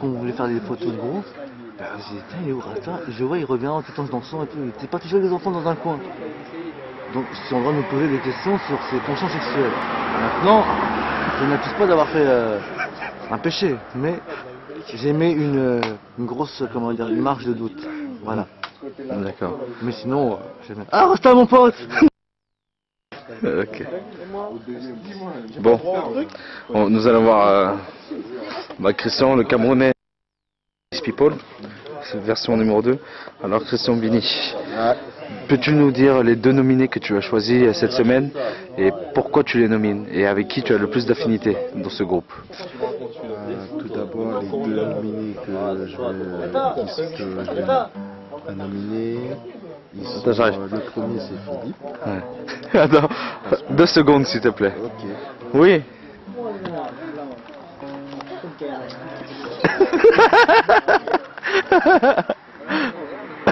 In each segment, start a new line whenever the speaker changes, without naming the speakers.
qu'on voulait faire des photos de groupe. Ben, j'ai dit, tiens, il est où Rata? Je le vois, il revient tout en se dansant et tout. Il était parti jouer avec les enfants dans un coin. Donc, si on doit nous poser des questions sur ses fonctions sexuelles. Maintenant, je n'accuse pas d'avoir fait un péché, mais j'ai mis une grosse, comment dire, une marge de doute. Voilà.
D'accord.
Mais sinon, j'ai même... Ah, Rasta, mon pote!
Ok. Bon, nous allons voir Christian, le Camerounais Nice People, version numéro 2. Alors Christian Bini, peux-tu nous dire les 2 nominés que tu as choisis cette semaine et pourquoi tu les nomines et avec qui tu as le plus d'affinité dans ce groupe?
Tout d'abord, les 2 nominés que je vais nominer, le premier c'est Philippe.
Ouais. Attends, 2 secondes s'il te plaît.
Ok.
Oui.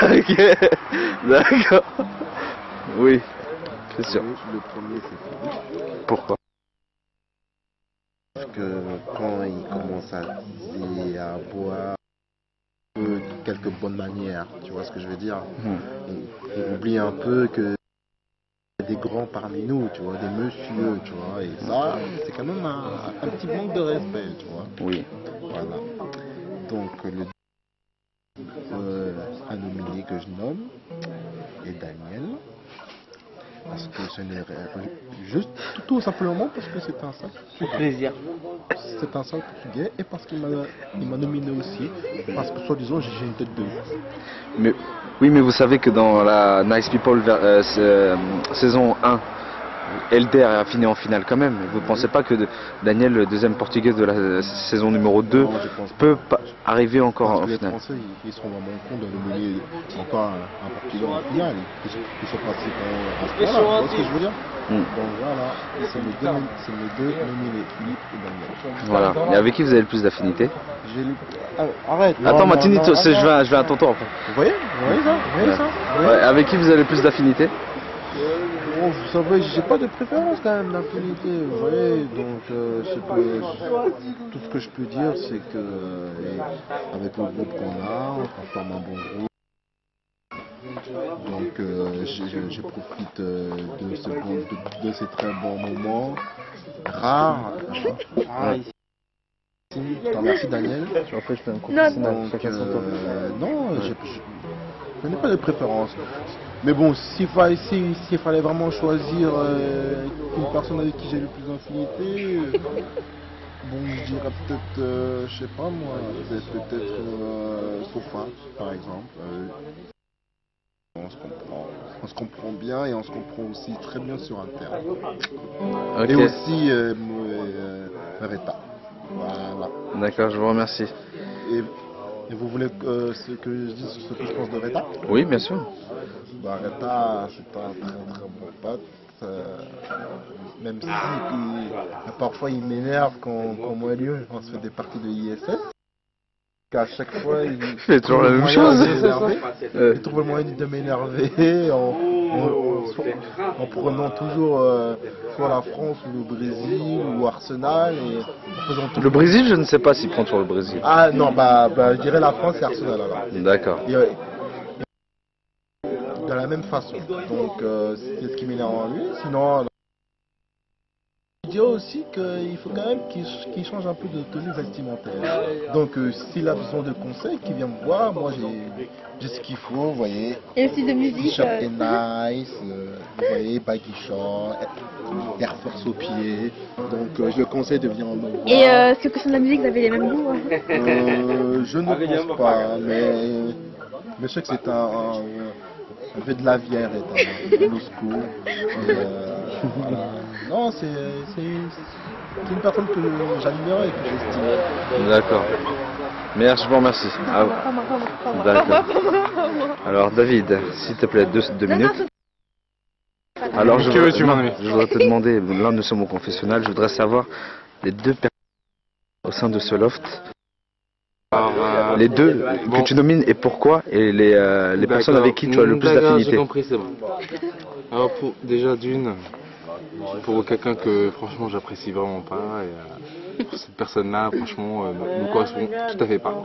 Ok, d'accord. Oui, c'est sûr.
Le premier c'est Philippe.
Pourquoi?
Parce que quand il commence à dire, à boire, quelques bonnes manières, tu vois ce que je veux dire, il oublie un peu que des grands parmi nous, tu vois, des messieurs, tu vois, et ça, c'est quand même un petit manque de respect, tu vois.
Oui.
Voilà. Donc, le nominé que je nomme est Daniel, parce que ce n'est juste tout simplement parce que c'est un sale plaisir. C'est un sale portugais et parce qu'il m'a nominé aussi, parce que soi-disant j'ai une tête de ouf.
Mais, oui, mais vous savez que dans la Nice People saison 1, Elder a fini en finale quand même. Vous ne pensez pas que Daniel, le deuxième portugais de la saison numéro 2,
Non,
peut arriver encore en
finale?
finale?
Les Français, ils seront dans mon compte de nominer encore un portugais en finale. Ils sont passés à ce point-là, tu vois ce que je veux dire? Donc voilà, c'est mes deux nominés, Philippe et Daniel.
Voilà. Et avec qui vous avez le plus d'affinité?
Arrête.
Attends, Martini, je vais à ton tour après.
Vous voyez ça?
Ouais, avec qui vous avez le plus d'affinité?
Bon, vous savez, j'ai pas de préférence quand même d'affinité, vous voyez, donc tout ce que je peux dire, c'est que avec le groupe qu'on a, on forme un bon groupe. Donc je profite de ces très bons moments rares. Je te remercie Daniel.
En fait, je fais un confessionnal, chacun son tour.
Non, je n'ai pas de préférence. Mais bon, s'il fallait vraiment choisir une personne avec qui j'ai le plus d'infinité, bon, je dirais peut-être, je sais pas moi, peut-être Sofa, par exemple. On se comprend bien et on se comprend aussi très bien sur Internet.
Okay.
Et aussi Reta. Voilà.
D'accord, je vous remercie.
Et vous voulez ce que je dise sur ce que je pense de Reta?
Oui, bien sûr.
Bah, Reta, c'est un très très bon pote. Même si parfois il m'énerve quand moi et lui on se fait des parties de ISS. À chaque fois il
fait toujours la même chose.
Il trouve le moyen de m'énerver en prenant toujours soit la France ou le Brésil ou Arsenal et en faisant tout.
Le Brésil, je ne sais pas s'il prend sur le Brésil.
Ah non, bah je dirais la France et Arsenal alors.
D'accord.
De la même façon. Donc c'est ce qui m'énerve en lui. Sinon, je dirais aussi qu'il faut quand même qu'il change un peu de tenue vestimentaire. Donc s'il a besoin de conseils, qu'il vienne me voir. Moi j'ai ce qu'il faut, vous voyez.
Et le style de musique
T-shirt est nice, vous voyez, baggy short, Air Force aux pieds. Donc je le conseille de venir me voir.
Et sur question de la musique, vous avez les mêmes goûts?
Je ne pense pas, mais je sais que c'est un peu de la bière et un old school. Voilà. Non, c'est une personne que j'admire et que j'estime.
D'accord. Merci, je vous remercie. Ah, d'accord. Alors David, s'il te plaît, 2 minutes. Alors je voudrais te demander, là nous sommes au confessionnal, je voudrais savoir les 2 personnes au sein de ce loft. Les 2 que tu nomines et pourquoi, et les personnes avec qui tu as le plus d'affinité.
J'ai compris, c'est bon. Alors déjà d'une, pour quelqu'un que franchement j'apprécie vraiment pas, Cette personne-là, franchement, nous correspond tout à fait pas.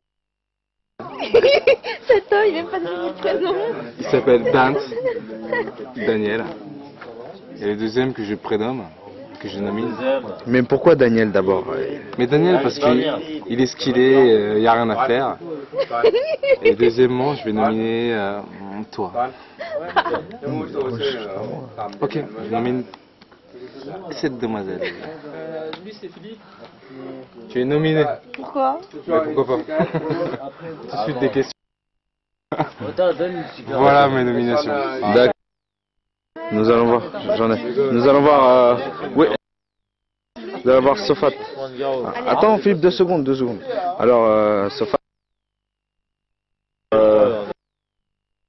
Cet homme, il n'aime pas donner de prénom.
Il s'appelle Daniel. Et le deuxième que je prénomme, que je nomine.
Mais pourquoi Daniel d'abord?
Mais Daniel, parce qu'il est ce qu'il est, il n'y a rien à faire. Et deuxièmement, je vais nominer toi. Ok, je nomine cette demoiselle. Tu es nominé.
Pourquoi?
Mais pourquoi pas? Tout de suite des questions. Voilà mes nominations.
D'accord. Nous allons voir, j'en ai. Nous allons voir. Oui. Nous allons voir Sofat. Attends, Philippe, 2 secondes, 2 secondes. Alors, Sofat.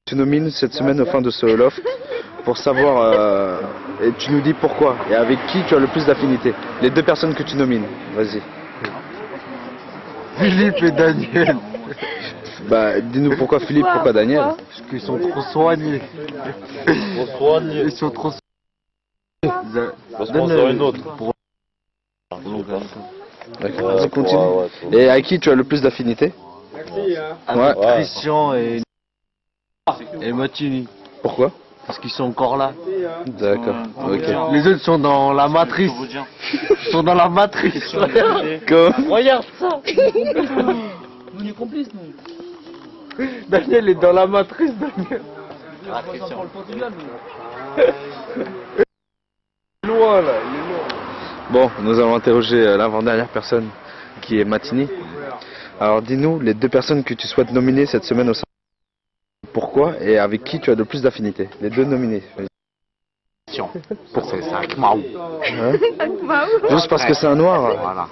Tu nomines cette semaine au fin de ce loft pour savoir. Et tu nous dis pourquoi et avec qui tu as le plus d'affinité. Les 2 personnes que tu nomines. Vas-y.
Philippe et Daniel.
Bah, dis-nous pourquoi Philippe, pourquoi Daniel?
Parce qu'ils sont trop soignés. Ils sont trop soignés. Parce qu'on sort une autre.
D'accord, vas-y, continue. Et avec qui tu as le plus d'affinité?
Avec Christian et Matini.
Pourquoi?
Parce qu'ils sont encore là.
D'accord, ok.
Les autres sont dans la matrice. Ils sont dans la matrice. Regarde ça.
On est complices, nous.
Daniel est dans la matrice, Daniel.
Ah, Christian. Pour le Portugal, nous.
Loin là, il est loin.
Bon, nous allons interroger l'avant-dernière personne qui est Matini. Alors dis-nous les 2 personnes que tu souhaites nominer cette semaine au sein. Pourquoi et avec qui tu as le plus d'affinité? Les 2 nominés.
Pourquoi? C'est un Kmaou.
Hein? Juste parce que c'est un noir?
Voilà.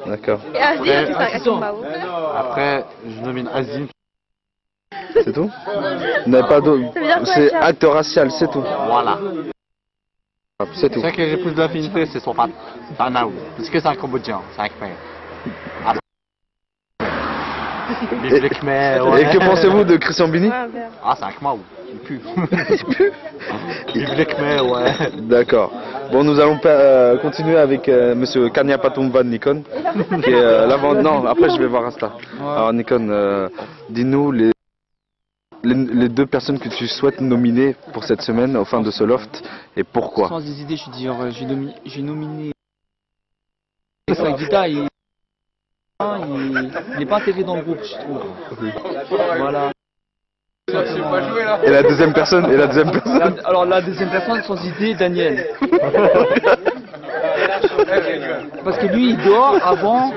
D'accord.
Et Azim, c'est ça, Akimao.
Après, je nomine Azim.
C'est tout? Vous n'avez pas d'autre? C'est acte racial, c'est tout.
Voilà.
C'est tout.
C'est que j'ai plus d'affinité, c'est son fan. C'est un Naou. Parce que c'est un Cambodgien, c'est un Khmer. Vive les Khmer, ouais.
Et que pensez-vous de Christian Bini?
Ah, c'est un Khmaou. Il pue. Vive les Khmer, ouais.
D'accord. Bon, nous allons continuer avec monsieur Kanya Patum Van Nikon, qui est l'avant. Non, après je vais voir Insta. Alors Nikon, dis-nous les 2 personnes que tu souhaites nominer pour cette semaine au fin de ce loft et pourquoi?
Sans des idées, je dis, j'ai nominé. Sa guitare, il n'est pas intégré dans le groupe, je trouve. Voilà.
Et la deuxième personne?
Alors la deuxième personne, sans idée, Daniel. Parce que lui, il dort avant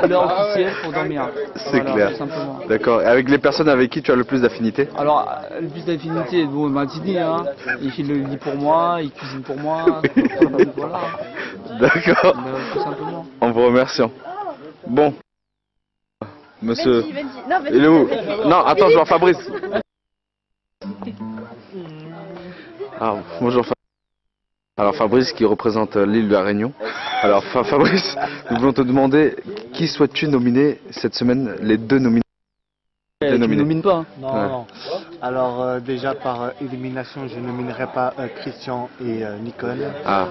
l'heure officielle pour dormir.
C'est
Voilà,
clair.
tout simplement.
D'accord. Et avec les personnes avec qui tu as le plus d'affinité?
Alors, le plus d'affinité, bon, Matini, hein. Il fait le lit pour moi, il cuisine pour moi. Voilà.
D'accord.
Tout simplement.
En vous remerciant. Bon. Monsieur.
Benji. Non, Benji.
Il est où? Non, attends, je vois Fabrice. Ah, bonjour Fabrice. Alors Fabrice qui représente l'île de la Réunion. Alors Fabrice, nous voulons te demander qui souhaites-tu nominer cette semaine, les 2 nominés?
Tu ne nomines pas. Hein.
Non,
Ouais.
non. Alors déjà par élimination, je nominerai pas Christian et Nikon.
Ah,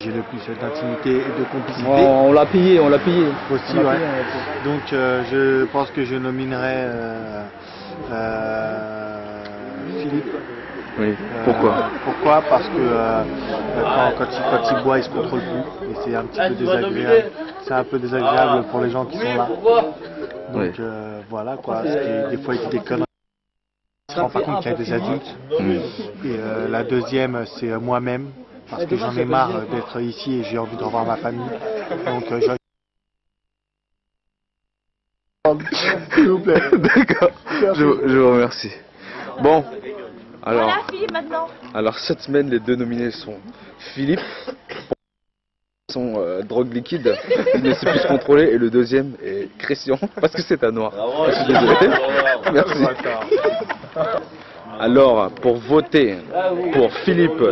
J'ai le plus d'intimité et de complicité.
On l'a payé.
Aussi, ouais. Donc je pense que je nominerai Philippe.
oui. Pourquoi?
Pourquoi? Parce que quand il boit, il se contrôle plus. Et c'est un petit peu désagréable. C'est un peu désagréable pour les gens qui sont là. Donc
Oui.
voilà quoi. Parce que des fois il dit des conneries. Il se rend pas compte qu'il y a des adultes. Et la deuxième, c'est moi-même. Parce que j'en ai marre d'être ici et j'ai envie de revoir ma famille. Donc s'il vous plaît.
D'accord. Je vous remercie. Bon. Alors,
Voilà, Philippe, maintenant.
alors cette semaine, les 2 nominés sont Philippe, son drogue liquide, il ne sait plus se contrôler, et le deuxième est Christian, parce que c'est un noir. Je suis désolé. Merci. Alors, pour voter pour Philippe,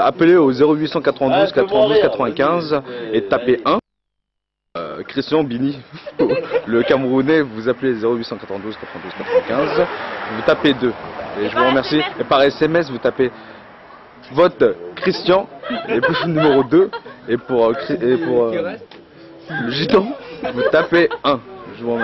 appelez au 0892 92 95 et tapez 1. Christian Bini, le Camerounais, vous appelez 0892 92 95, vous tapez 2. Et je vous remercie. Et par SMS, vous tapez vote Christian, et puis numéro 2, Et pour le gitan, vous tapez 1. Je vous remercie.